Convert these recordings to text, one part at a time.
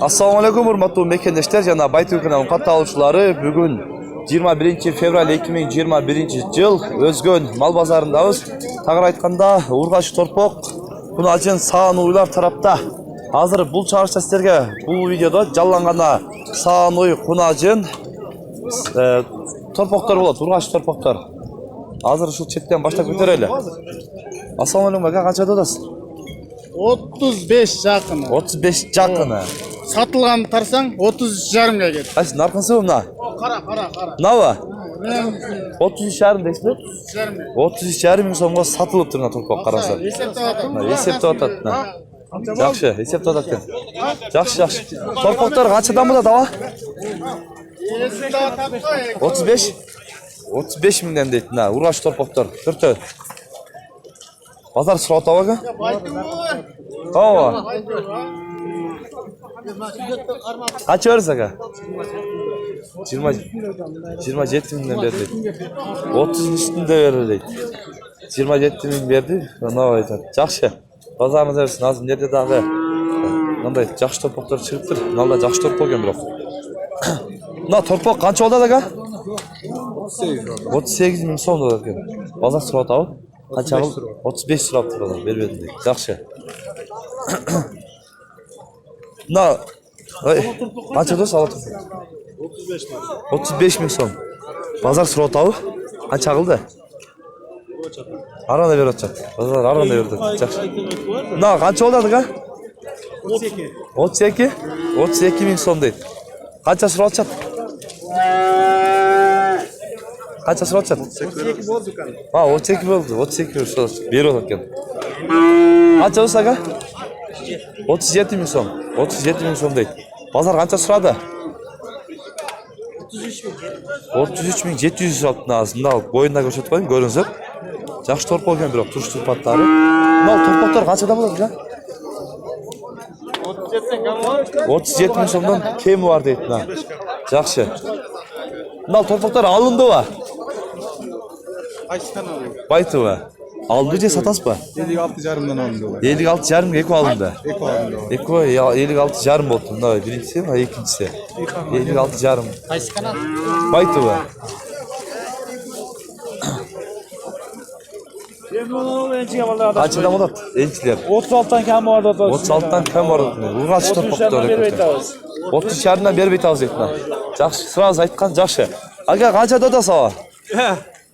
Assalamu alaikum hurmatly mekendeshler jana Baytürk kanalının katta aluşları. Bugün 21 fevral 2021 yıl Özgön mal bazarındayız. Tağır aytkanda Urgaç Torpok Kunajın Sağan Uylar tarafta. Hazır bul çağırışta sizlerge bu videoda жаллангана Sağan Uy Kunajın torpoklar болады, Urgaç torpoklar. Hazır şu çetten başlap көтерелі. Assalamu alaikum aka, qancha odasın? 35 жақыны. 35 жақыны. Сатылған тарсаң 30,5-ға кет. Қайсы нарқынсы мына? Қара. Мына ба? 33,5 дейсіз бе? 33,5 мың сомға сатылып тұрған torpok қарасаң. Есептеп атады. Жақсы, есептеп атады екен. Жақсы. Torpoktар қаншадан болады ава? 35? 35 мыңнан дейді. Мына Urgaç torpoktар. Түрті. Bazar sırada var mı? Ova. Kaç veriyoruz aga? 27 minden verdi. 30'un üstünde verildi. 27 min verdi. Ne oldu? Жақсы. Bazarımız versin. Azım nerede dağı? Nanda жақсы torpoklar çıkıptır. Nanda жақсы torpok ekan biroq. Mına torpok qancha oldu aga? 38 min so'm oldu ekan. Bazar sırada var. Qancha qilib? 35 so'rab turadi, bermadim deydi. Yaxshi. Na, qancha do'st oladi? 35 ming so'm. Bozor so'ratavi? Qancha qildi? Arana beryapti. Bozor arana berdi. Yaxshi. Na, qancha oladi aka? 32. 32 ming so'm deydi. Qancha so'rayapti? Qancha so'rayapti? 32 bo'ldi ekan. Ha, 32 bo'ldi. 32 so'rayapti. Berib ekan. Qancha bo'lsa aka? 37 ming so'm. 37 ming so'm deydi. Bozor qancha so'radi? 33,700 so'rabdi nazimda. Bo'yinda ko'rsatib qo'ying, ko'rinsin. Yaxshi torpok ekan biroq turish turpatlari. Mana torpoklar qanchada bo'ladi aka? 37 ming so'mdan kemi bor deydi. Yaxshi. Mana torpoklar alındı-va? Qaysidan oldu? Baytı-va. Alındı diye satasız-ba? 56,5-dan alındı. 56,5 eko alındı. Eko 56,5 oldu. Mına birincisi, ha ikincisi. 56,5. Qaysi kanal? Baytı-va. Qanchadan bo'ladi? Enchilar. 36'dan kam bor edi. 36'dan kam bor edi. Urgaç torpoklar ekan. 30,5dan berib aytamiz deydi. Yaxshi, sразу aytgan yaxshi. Aka qancha dodasi ava?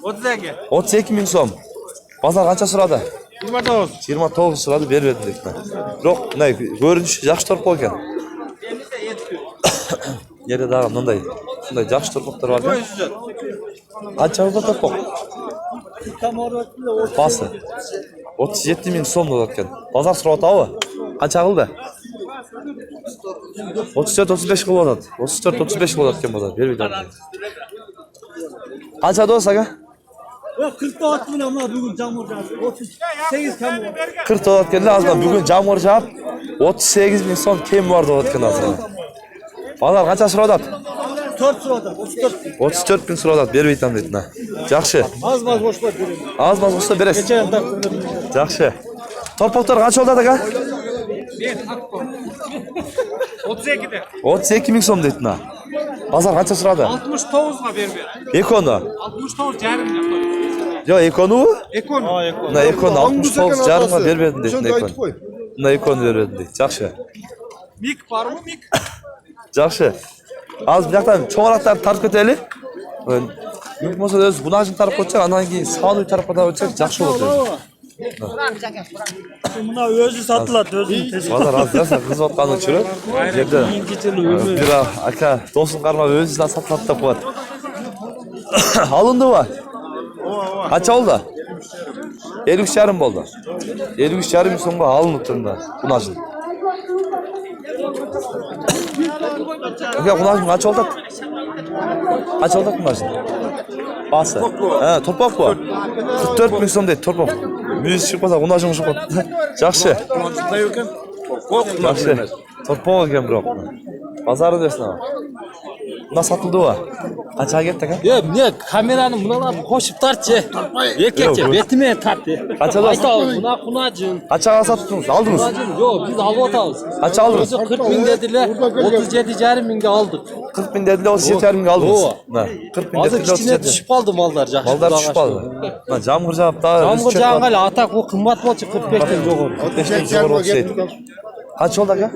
32. 32 ming so'm. Bozor qancha so'radi? 29. 29 so'radi, berib berdim deydi. Biroq, nay, ko'rinishi yaxshi torpok ekan. Yerda dag'i bunday. Shunday yaxshi torpoklar bor ekan. Qancha bo'ldi torpok? Basi. 37 ming so'm bo'ladi ekan. Bozor so'rayapti-ava? Qancha qildi? 34-35 bo'ladi. 34-35 bo'ladi ekan bozor. Berib berdim. Qancha do'st aka? 44 bilan mana bugun jamg'argan 38 kam bor. 40 o'tganlar azman bugun jamg'argan 38 ming so'm kem bor deyotgan azman. Bozor qancha so'radi? 4 so'radi, 34 ming so'radi, berib aytam deydi. Yaxshi. Az-maz boshqa bering. Az-maz bo'lsa berasiz. Kecha ham taqdim. Yaxshi. Torpoklar qancha oladi aka? 32 de. 32 ming so'm deydi. Bozor qancha so'radi? 69'ga berdi. Ekoni. 69 jarım yapar. Yo, ekonu? Ekon. Na ekoni 69 jarımga berib berdim deydi ekon. Na ekoni berib berdim deydi. Yaxshi. Mik var mı mik? Yaxshi. Az bu yoqdan cho'ng'roqlarni tartib ketaylik. Mumkin bo'lsa o'zi Bunajin tarafga o'tsak, andan keyin Sa'nuy tarafga o'tsak yaxshi bo'ladi. Buna o'zi sotiladi, o'zi. Bozor azizlar xizmatlarni tushirib, yerda bir aka do'stim qarmab o'zidan sotiladi deb qo'yadi. Alindi-va? Qancha oldi? 53,5 bo'ldi. 53,5 ming so'mga alinib turdi Bunajin. Aka Bunajin qancha oldi? Qancha oldi Bunajin? Basi. Ha, torpok bu. 44 ming so'm deydi torpok. Müzik çıkmasa Bunajin çıkmadı. Yaxshi. Yaxshi. Torpok ekan biroq. Bozori dersin ama. Buna satıldı o. Kaçağa gitti kan? Ya ne kameranı bunalarni koşup tartçı. Erkekçe Yok, betime tarttı. Kaça da- Aytamiz buna kunacın. Kaçağa sattınız? Aldınız. Kunacın yok biz alıp atamiz. Kaça aldınız? Özü 40 bin dediler. 37,5 minge aldık. 40 bin dediler, 37 bin aldınız. Oo. Ha, 40 bin Hazır dediler, içine 37. düşüp kaldı mallar. Жақсы Mallar құлақ düşüp ашты. kaldı. Ha, camur cevap daha. Jamg'ir jağınғали атақ o qimmat болчу 45'ten жоғары. 45'ten yukarı olsaydı. Kaç oldu aga?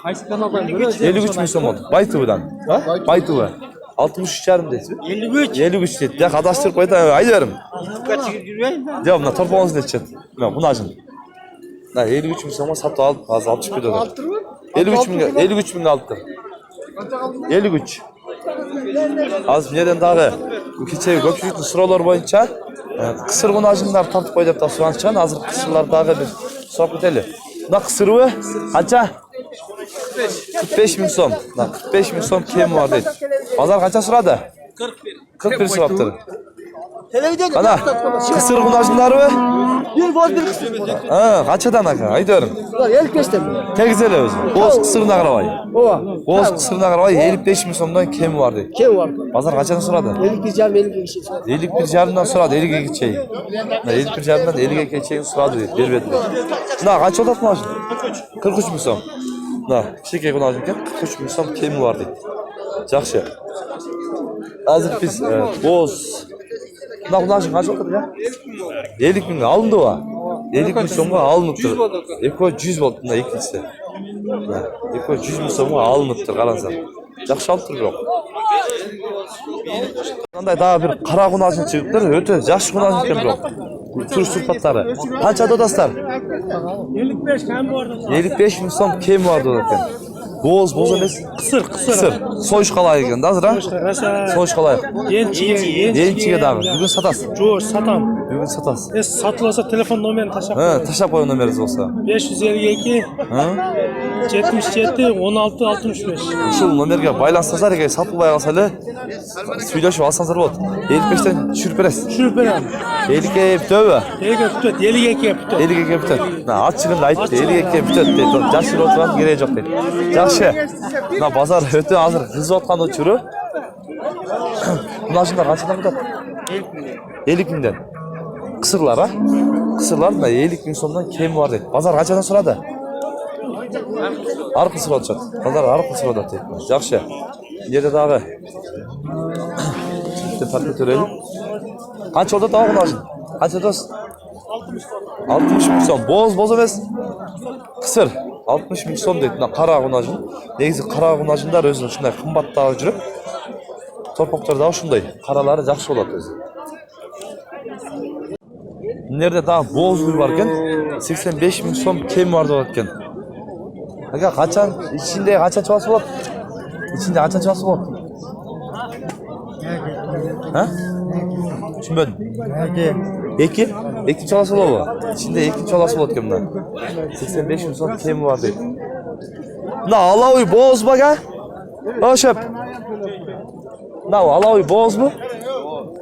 Qaysi kanaldan biri? 53 bin som oldu. Baytu'dan. Ha? Baytu'ya. 63 yarım dedi. 53. 53 dedi. Ya kadastırıp koydu. Haydi verim. Ya bunlar torpağınızı ne edecek? Ya bunu acın. 53 bin soma sattı aldı. Az 61 dolar. 53 bin aldı. 53. Az bir yerden daha keçe köpçülüklü sıralar boyunca kısır kunajınlar tartıp koyup da suançan hazır kısırlar daha bir sohbet edelim. Buna kısır mı? Kaça? 45 bin som. 45 bin som kim var dedi. Pazar kaça sırada? 41 sırattır. Ana kısır kunajınlar mı? Bir boz bir kısır. Ha, kaçadan aka? Haydi verim. Ulan el keştem. Tegizeli özü. Boz kısırına karabay. Ova. Boz kısırına karabay 55 bin somdan kim var dedi. Kim var? Pazar kaçadan sırada? 52 jar 52 kişi. 51 jarımdan sırada 50'ye geçeyim. 51 jarımdan 50'ye geçeyim sırada dedi. Vermediler. Na kaç oldu maaşın? 43 bin som. Na kişiye konuşurken 43 bin som kim var dedi. Жақсы. Hazır biz boz. Na konuşun kaç oldu ya? 50 bin alındı o. 50 bin somga alınıptır. Eko 100 oldu da ikincisi. Eko 100 bin somga alınıptır qaransa. Жақсы алып тұр жоқ. Мындай дагы бир кара кунажын чыгыптыр, өтө жакшы кунажын экен бирок. Туруш сурпаттары. Канча додастар? 55 kam vardı. 55 bin som кем бар дод экен. Боз эмес? Кысыр. Союш калай экен да азыр, а? Союш калай. Энчиге дагы. Бүгүн сатасыз. Жоқ, сатам. Бүгүн сатасыз. Сатыласа телефон номерін ташап. Ташап коюн номериңиз болсо. 552 77 16 65. Ушул номерге байлансаңыздар, эгер сатылбай калса эле сүйлөшүп алсаңыздар болот. 55тен түшүрүп бересиз. Düşürüp verem. 50ге бүтөбү? 52 бүтөт. 50ге бүтөт. Ачыгында айтты, 50ге бүтөт дейт. Жашыр отурган кереги жок дейт. Жакшы. Мына базар өтө азыр кызып аткан учуру. Мынашындар канчадан бүтөт? 50 миңден. Кысырлар, а? Кысырлар да 50 миң сомдон кеми бар дейт. Базар канчадан сурады? Аркы сурап атышат. Базар аркы сурап атат дейт. Жакшы. Жерде дагы. Деп тартып төлөйүн. Канча болду тагы мынашын? Канча дос? 60 миң сом. Боз эмес. Кысыр. 60 миң сом дейт. Мына кара кунажын. Негизи кара кунажындар өзү ушундай кымбаттап жүрүп, торпоктор да ушундай. Каралары жакшы болот өзү. Нерде дагы боз уй бар экен. 85 миң сом кем бар деп аткен. Ага, качан ичинде канча чабасы болот? Ичинде канча чабасы болот? Ha? Түшүнбөдүм. Эки чаласы болобу? Ичинде эки чаласы болот экен мына. 85 миң сом кеми бар дейт. Мына алауй боз бага? Ошоп. Мына алауй бозбу?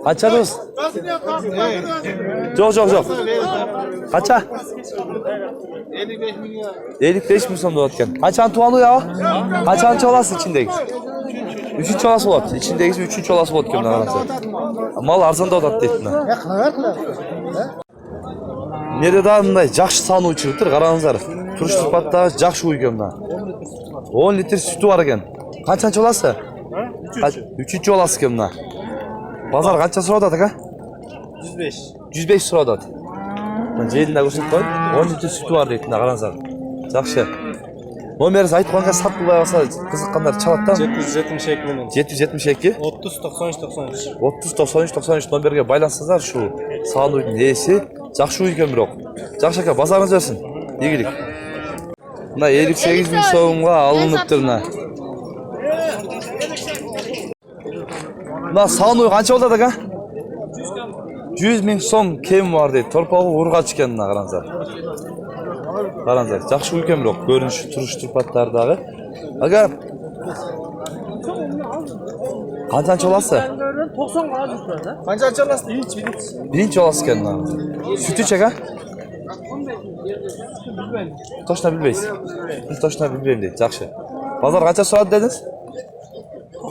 Канча дос? Жок. Канча? 55 миң сом деп аткен. Канчаны тууган уя? Канчаны чаласы ичиндеги? 3 чаласы болот. Ичиндегиси 3 чаласы болот экен мына караса. Мал арзандап атат дейт мына. Неде да мындай жакшы саны чыгыптыр, караңыздар. Туруш турпатта жакшы уй экен мына. 10 литр сүтү бар экен. Канчаны чаласы? 3 чаласы экен мына. Базар канча сурап атат ага? 105. 105 сурап атат. Мына жерин да көрсөтүп коюн. 10 литр сүтү бар дейт мына караңыздар. Жакшы. Номерinizi айтып қойғанға сатылбай қалса қызыққандар чалат да. 772 менен. 772 30 93 93. 30 93 93 номерге байлансаңыздар шу саған үйдің иесі жақсы үй екен бирок. Жақсы ака базарыңыз берсін. Игілік. Мына 58 миң сомға алыныптыр мына. Мына саған үй қанша болды ака? 100 миң сом кем бар дейді. Торпағы ургач екен мына қараңыздар. Қараңыздар, жақсы үлкен бирок, көрүнүшү, туруш турпаттары дагы. Ага. Канча чаласы? 90 га düştü. Канча чаласы? Биринчи чаласы экен мына. Сүтү ага? Точно билбейсиз. Точно билбейм дейт, жакшы. Базар канча сурады дедиңиз?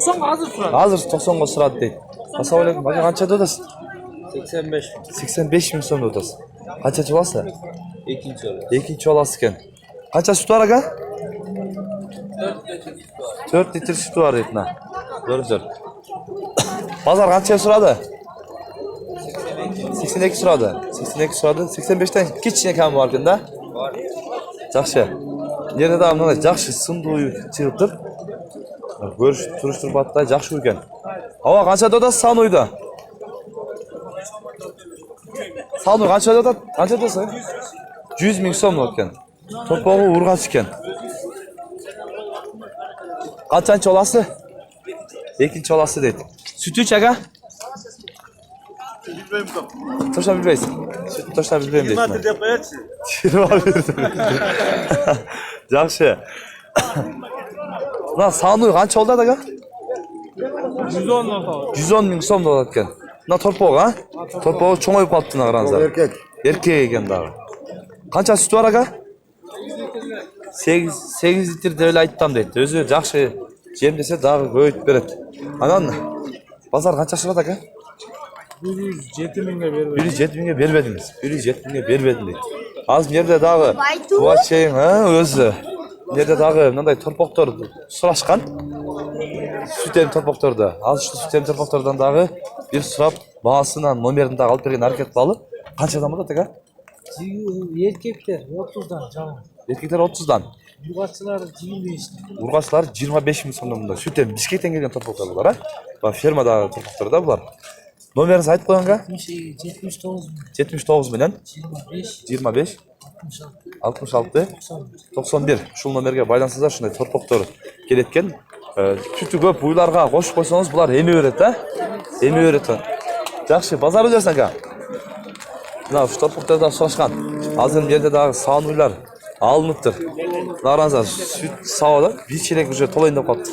90 hazır turadi. Hazır 90'ga suradi deydi. Assalomu alaykum. Aka qanchada o'tasiz? 85. 85 ming so'mda o'tasiz. Qanchachi olasiz? Ikkinchi o'la. Ikkinchi olasiz ekan. Qancha sut bor aka? 4 litr sut bor deydi. Ko'ringlar. Bozor qanchaga so'radi? 82 so'radi. 82 so'radi. 85 dan kichkina kam bor ekanda. Yaxshi. Yerda ham mana yaxshi sunduy chiqib turib. Ko'rish turish turbatda yaxshi ekan. Havo qanchada o'tasiz Sanoyda? Sanoy qanchada o'tadi? Qanchada o'tasiz? 100 ming so'm ekan. To'pog'i urg'ach ekan. Qancha olasiz? Ikkinchi olasiz deydi. Sütüç aka? To'shlab bilmaysiz. Süt to'shlab bilmayman deydi. 20 deb qo'yatchi. 20 Yaxshi. Lan Sanoy qancha oldi aka? 110 orta. 110 ming so'm bo'ladi ekan. Mana to'rpoq, ha? To'rpoq cho'ng'ayib qolibdi qarangizlar. Erkak. Erkak ekan дағы. Qancha süt bor aka? 8 litr deb aytdim deydi. O'zi yaxshi jem desa дағы ko'yib beradi. Anan bozor qancha so'radi aka? 107 mingga berib. 107 mingga bermedingiz. 107 mingga bermedim deydi. Az yerda дағы Tuvacheyn, ha, o'zi. Yerda дағы bunday to'rpoqlar so'rashgan. Sütem to'rpoqlarda. Az shu sütem to'rpoqlardan дағы bir so'rab, bahasini, nomerini da olib bergan harakat qilib, qanchadan bo'ladi aka? Erkekler 30'dan canım. Erkekler 30'dan. Yuvasçılar 25'ten. Urg'achlar 25 ming so'mdan bunda. Sütem Bishkekdan kelgan to'rpoqlar bular, ha? Va fermadagi to'rpoqlarda bular. Nomeringizni aytib qo'yingga? 79 bin. 79 bilan 25. 25 66. 66 91. Shu nomerga baylansangizlar, shunday to'rpoqlar kelayotgan. Sütü ko'p uylarga qo'shib qo'ysangiz, bular emiveradi, ha? Emiveradi. Yaxshi, bozor o'zarsan aka. Mana shu to'rpoqlardan so'rashgan. Hozir bu yerda дағы Sanoylar alınıptır. Qarangizlar, süt savoda bir chelak уже to'layin deb qolibdi.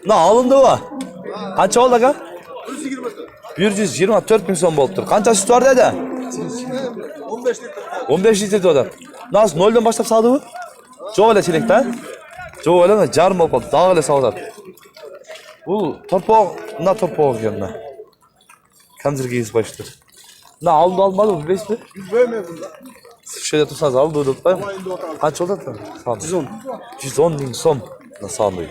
Na alındı va. Qancha oldi aka? 124 ming so'm bo'libdir. Qancha süt bor dedi? 15 litr. 15 litr dedi. Nasıl 0 dan boshlab savdi bu? Jo'q ele chelakda. Jo'q ele jarm bo'lib qoldi. Dag'ile savdi. Bu to'rpoq, na to'rpoq ekan. Kanzirga yezib qo'yishdi. Na almadi bu bilmaysizmi? Bilmedim. Shu yerda tursangiz aldi deb qo'ying. Qancha oldi? 110. 110 ming so'm. Sanoy.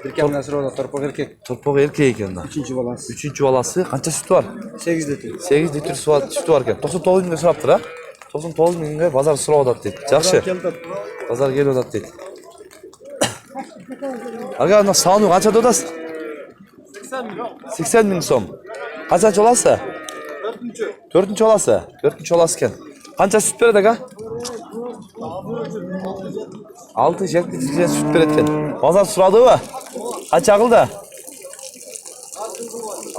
Bir kamdan sonra torpoq erkek. To'rpoq erkak ekan. Üçüncü balans. Uchinchi bolasi qancha süt bor? 8 litr. 8 litr süt bor ekan. 99 mingga so'rabdir, ha? 99 mingga bozor so'rayapti deydi. Yaxshi. Bozor kelyapti deydi. Aka, Sanoy qancha o'tasiz? 80 ming so'm. Qancha olasiz? 4-chi olasiz. 4-chi olasiz ekan. Qancha süt beradi aka? 6 litr süt beradi ekan. Bozor so'radimi? Qancha qildi?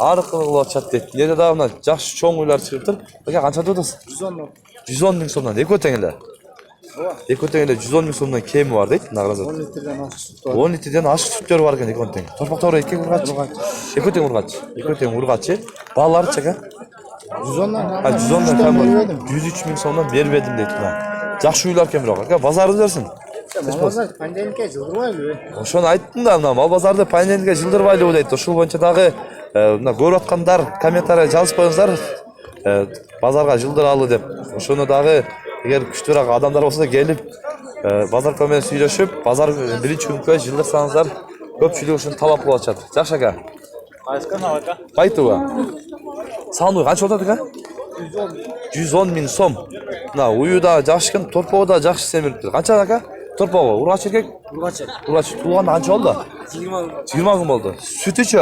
Arqilib o'tchat deydi. Yerda da mana yaxshi cho'ng uylar chiqib tur. Aka, qancha o'tasiz? 110 ming so'mdan. Eko'tanglar. Eko'tanglar 110 ming so'mdan kemi bor deydi. Nag'razat. 10 litrden az süt var. 10 litrdan oshiq sütlar bor ekan Eko'tang. To'rpoqlar erkak urg'ach. Eko'tang urg'ach. Eko'tang urg'achi. Balalar chaka. 110'dan. Ha, 110'dan kam bor. 103 ming so'mdan bermedim deydi mana. Yaxshi uylar kamroq. Aka, bozorni o'zarsin. Malbazar pandelka jildırmaylı. O'shani aytdim-da, mana mal bozorda panelga jildirmayli deydi. Shu bo'yicha дағы mana ko'rayotganlar kommentariya yozib qo'yingizlar. Bozorga jildiralı deb. O'shani дағы agar kuchliroq odamlar bo'lsa kelib bozor bilan suylashib, bozor birinchi kunga jildirsangizlar, ko'pchilik shuni talab qilyapti. Yaxshi aka. Aytgan aka. Qaytuva. Sanoy qancha o'tadi aka? 110 ming so'm. Na, uyida yaxshi, to'rpog'ida yaxshi semiribdi. Qancha aka? To'rpog'i, urg'ach erkak? Urg'ach tug'anda qancha oldi? 20 kun bo'ldi. Sütüchi?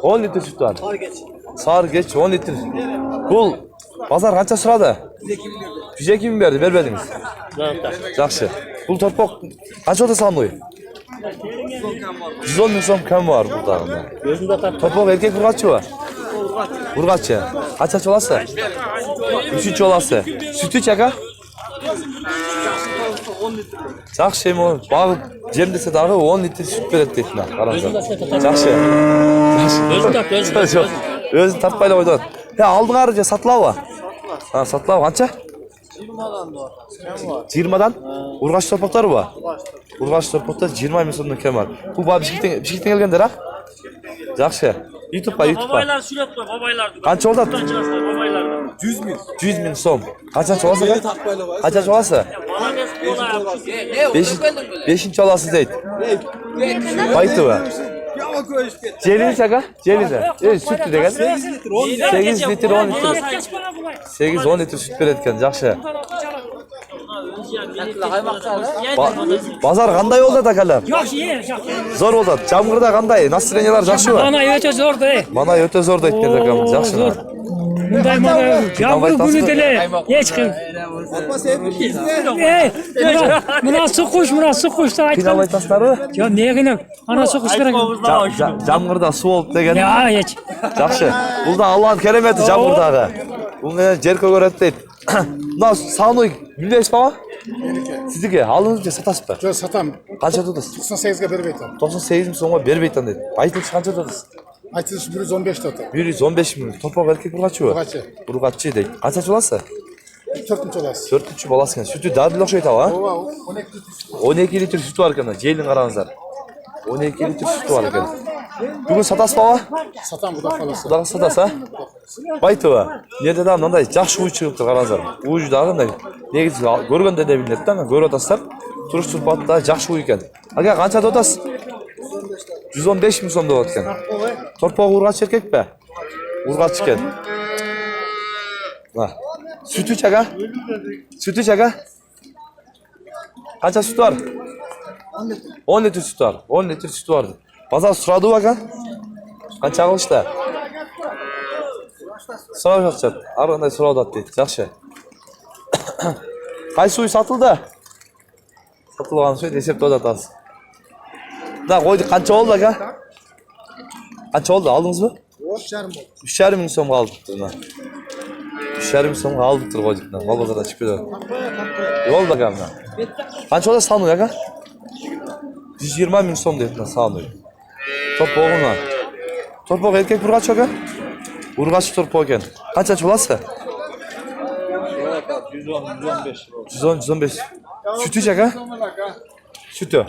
10 litr süt var. Sargeç 10 litr. Bul bozor qancha so'radi? 102 ming berdi, bermedingiz. Yaxshi. Bul to'rpoq qancha o'ta Sanoy? 110 ming so'm kam bor bu dag'da. To'rpoq erkak urg'achchi va? Urg'achchi. Qancha olasiz? 3 olasiz. Sütüchi aka? Yaxshi, bag'ib jem desa дағы 10 litr süt beradi deydilar. Qaranglar. Yaxshi. O'zi tapmayla qo'ydi. Ya aldingari satlava. Ha, satlava qancha? 20'dan. 20'dan? Urg'ach to'rpoqlar bor. Urgaç Torpok'ta 20 ming so'mdan kam var. Bu baba Bishkekdan kelgandir ha? Yaxshi. YouTube'ga. Babaylar surat qo'y, babaylarni. Qancha oldi? Babaylarni. 100 ming so'm. Qanchasi olasiz? Qanchasi olasiz? Malagas bo'lar. 5-chi olasiz deydi. Baytova. Jeliniz aka? Jeliniz. Süt degan. 8 litr 10 litr. 8-10 litr süt beradi ekan, yaxshi. Bozor qanday bo'ldi akalar? Yaxshi, Zo'r bo'ldi. Jamg'irda qanday? Настроениялар yaxshimi? mana o'ta zo'rda. Mana o'ta zo'r aytgan akamiz, yaxshimi? Bunday mana yomg'ir kunida hech kim. Mana suqushda aytgan. Qiynab aytasizlarmi? Yo, negina ana suqush kerak. Jamg'irda suv olib degan. Ya, hech. Yaxshi. Bundan Allohning karamati jamg'irdaga. Bunga jer ko'radi deydi. Bundan sog'lik yundaysiz-mi? Sizniki aldingizmi, satasizmi? Yo, satam. Qancha tutasiz? 98 ga berib aytaman. 98 ming so'mga berib aytaman dedi. Aytilish qancha tutasiz? Aytilish 115 ta. 115 ming. Torpoq erkak urg'achi. Urg'achi. Urg'achi deydi. Qancha olasiz? 4-chi olasiz. 4-chi bolasi ekan. Sütü dadil o'xshaydi, ha? 12 litr süt var ekan. Jelini qarangizlar. 12 litr süt var ekan. Bugun satasizmi? Satam xudo xolasa. Xudo satasiz, ha? Baytova. Nerede mындай yaxshi uy chiqibdi, qarangizlar. Uydagi mындай negiz ko'rganda da bilinadi-da, ko'rib o'tasizlar. Turish suhbatda yaxshi uy ekan. Aka, qancha o'tasiz? 115 ming so'm deyotgan. Torpoq urg'achi erkakmi? Urg'achi ekan. Ha. Sütü aka? Sütü aka? Qancha süt var? 10 litr süt var. 10 litr süt var. Bozor so'radi aka? Qancha qilishdi? So'rayapti. Har qanday so'radi deydi. Yaxshi. Qaysi uy sotildi? Sotilgan uy desep o'tasiz. Da qo'ydi, qancha oldi aka? Qancha oldi? Oldingizmi? 3,5 ming so'm qoldi. 3,5 ming so'mga olib turib qo'ydik. Mol bozordan chiqib ketadi. Yo'lda akamdan. Qancha olasiz sonu aka? 120 ming so'm deydi sonu. Torpog'imi? Torpoq erkak urg'achi aka? Urg'achi torpoq ekan. Qancha olasiz? 115. Sütü aka? Sütü.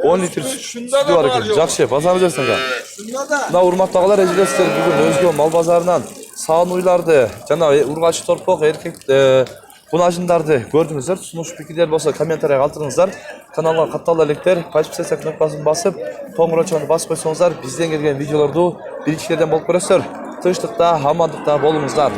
10 litr sütü var ekan. Yaxshi, bozorga bersin aka. Da hurmatdagilar, ejizlar, bugun O'zgon mol bozoridan sog'in uylarni, jana urg'achi torpoq erkak bunajinlarni ko'rdingizlar. Tushunish fikirlar bo'lsa, kommentariya qoldiringizlar. Kanalga qattalaliklar, podpisatsiya knopkasini bosib, qo'ng'iroqchani bosib qo'ysangizlar, bizdan kelgan videolarni birinchilardan bo'lib ko'rasizlar. Tinchlikda, omonlikda bo'lingizlar.